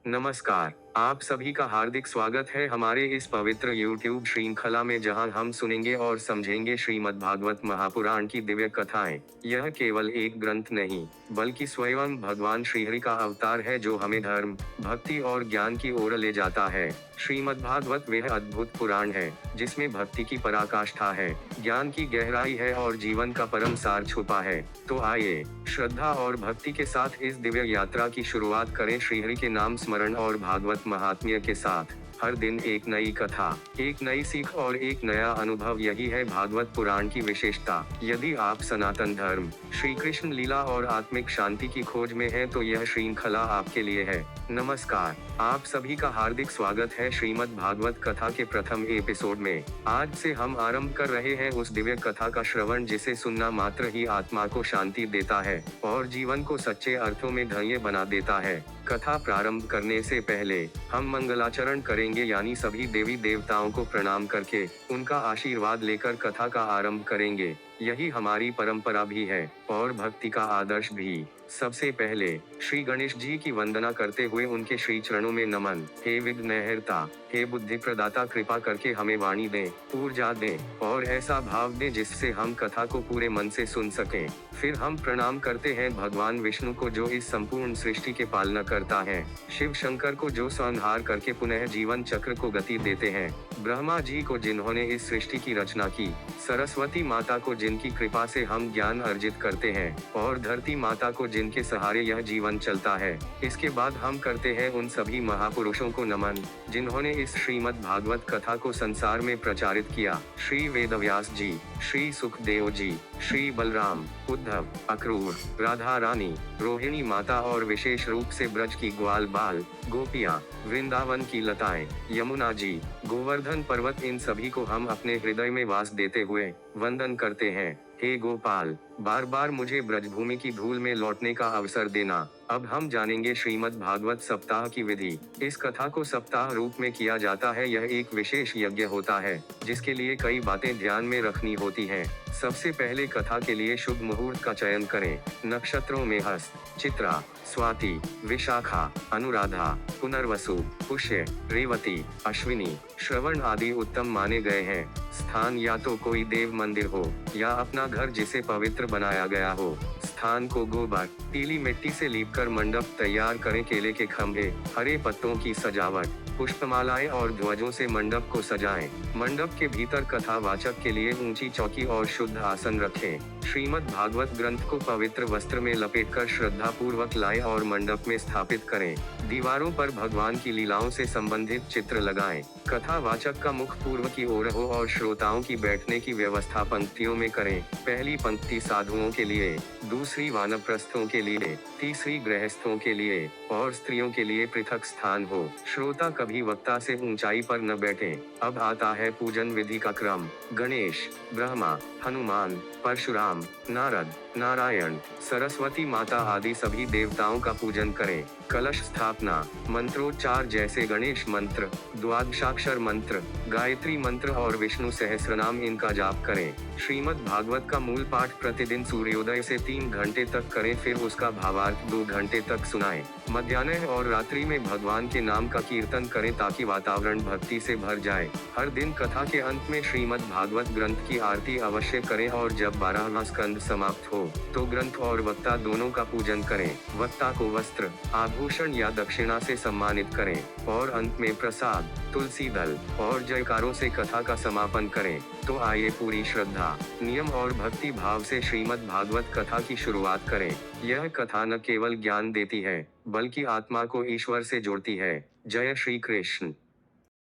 नमस्कार, आप सभी का हार्दिक स्वागत है हमारे इस पवित्र YouTube श्रृंखला में, जहां हम सुनेंगे और समझेंगे श्रीमद् भागवत महापुराण की दिव्य कथाएं। यह केवल एक ग्रंथ नहीं, बल्कि स्वयं भगवान श्रीहरि का अवतार है, जो हमें धर्म, भक्ति और ज्ञान की ओर ले जाता है। श्रीमद् भागवत वह अद्भुत पुराण है, जिसमें भक्ति की पराकाष्ठा है, ज्ञान की गहराई है और जीवन का परम सार छुपा है। तो आइए, श्रद्धा और भक्ति के साथ इस दिव्य यात्रा की शुरुआत करें, श्रीहरि के नाम स्मरण और भागवत महात्म्य के साथ। हर दिन एक नई कथा, एक नई सीख और एक नया अनुभव, यही है भागवत पुराण की विशेषता। यदि आप सनातन धर्म, श्री कृष्ण लीला और आत्मिक शांति की खोज में हैं, तो यह श्रृंखला आपके लिए है। नमस्कार, आप सभी का हार्दिक स्वागत है श्रीमद् भागवत कथा के प्रथम एपिसोड में। आज से हम आरंभ कर रहे हैं उस दिव्य कथा का श्रवण, जिसे सुनना मात्र ही आत्मा को शांति देता है और जीवन को सच्चे अर्थों में धन्य बना देता है। कथा प्रारंभ करने से पहले हम मंगलाचरण करेंगे, यानी सभी देवी देवताओं को प्रणाम करके उनका आशीर्वाद लेकर कथा का आरंभ करेंगे। यही हमारी परंपरा भी है और भक्ति का आदर्श भी। सबसे पहले श्री गणेश जी की वंदना करते हुए उनके श्री चरणों में नमन। हे विघ्नहर्ता, हे बुद्धि प्रदाता, कृपा करके हमें वाणी दें, ऊर्जा दें और ऐसा भाव दें जिससे हम कथा को पूरे मन से सुन सकें। फिर हम प्रणाम करते हैं भगवान विष्णु को, जो इस संपूर्ण सृष्टि के पालना करता है, शिव शंकर को, जो संहार करके पुनः जीवन चक्र को गति देते हैं, ब्रह्मा जी को, जिन्होंने इस सृष्टि की रचना की, सरस्वती माता को, जिनकी कृपा से हम ज्ञान अर्जित करते हैं, और धरती माता को, जिनके सहारे यह जीवन चलता है। इसके बाद हम करते हैं उन सभी महापुरुषों को नमन, जिन्होंने इस श्रीमद् भागवत कथा को संसार में प्रचारित किया। श्री वेदव्यास जी, श्री सुखदेव जी, श्री बलराम, उद्धव, अक्रूर, राधा रानी, रोहिणी माता और विशेष रूप से ब्रज की ग्वाल बाल, गोपियां, वृंदावन की लताएं, यमुना जी, गोवर्धन पर्वत, इन सभी को हम अपने हृदय में वास देते हुए वंदन करते हैं। हे गोपाल, बार बार मुझे ब्रजभूमि की धूल में लौटने का अवसर देना। अब हम जानेंगे श्रीमद् भागवत सप्ताह की विधि। इस कथा को सप्ताह रूप में किया जाता है। यह एक विशेष यज्ञ होता है, जिसके लिए कई बातें ध्यान में रखनी होती हैं। सबसे पहले कथा के लिए शुभ मुहूर्त का चयन करें। नक्षत्रों में हस्त, चित्रा, स्वाति, विशाखा, अनुराधा, पुनर्वसु, पुष्य, रेवती, अश्विनी, श्रवण आदि उत्तम माने गए हैं। स्थान या तो कोई देव मंदिर हो या अपना घर जिसे पवित्र बनाया गया हो। स्थान को गोबर, पीली मिट्टी से लीपकर मंडप तैयार करें। केले के खंभे, हरे पत्तों की सजावट, पुष्पमालाएं और ध्वजों से मंडप को सजाएं। मंडप के भीतर कथावाचक के लिए ऊंची चौकी और शुद्ध आसन रखें। श्रीमद् भागवत ग्रंथ को पवित्र वस्त्र में लपेटकर श्रद्धा पूर्वक लाएं और मंडप में स्थापित करें। दीवारों पर भगवान की लीलाओं से संबंधित चित्र लगाएं। कथावाचक का मुख पूर्व की ओर हो और श्रोताओं की बैठने की व्यवस्था पंक्तियों में करें। पहली पंक्ति साधुओं के लिए, दूसरी वानप्रस्थों के लिए, तीसरी गृहस्थों के लिए और स्त्रियों के लिए पृथक स्थान हो। श्रोता कभी वक्ता से ऊंचाई पर न बैठें। अब आता है पूजन विधि का क्रम। गणेश, ब्रह्मा, हनुमान, परशुराम, नारद, नारायण, सरस्वती माता आदि सभी देवताओं का पूजन करें। कलश स्थापना, मंत्रोच्चार जैसे गणेश मंत्र, द्वादशाक्षर मंत्र, गायत्री मंत्र और विष्णु सहस्रनाम, इनका जाप करें। श्रीमद् भागवत का मूल पाठ प्रतिदिन सूर्योदय से 3 घंटे तक करें, फिर उसका भावार्थ 2 घंटे तक सुनाएं। मध्याह्न और रात्रि में भगवान के नाम का कीर्तन करें, ताकि वातावरण भक्ति से भर जाए। हर दिन कथा के अंत में श्रीमद् भागवत ग्रंथ की आरती अवश्य करें और जब 12वां स्कंद समाप्त हो तो ग्रंथ और वक्ता दोनों का पूजन करें। वक्ता को वस्त्र, आभूषण या दक्षिणा से सम्मानित करें और अंत में प्रसाद, तुलसी दल और जयकारों से कथा का समापन करें। तो आइए पूरी श्रद्धा, नियम और भक्ति भाव से श्रीमद् भागवत कथा की शुरुआत करें। यह कथा न केवल ज्ञान देती है, बल्कि आत्मा को ईश्वर से जोड़ती है। जय श्री कृष्ण।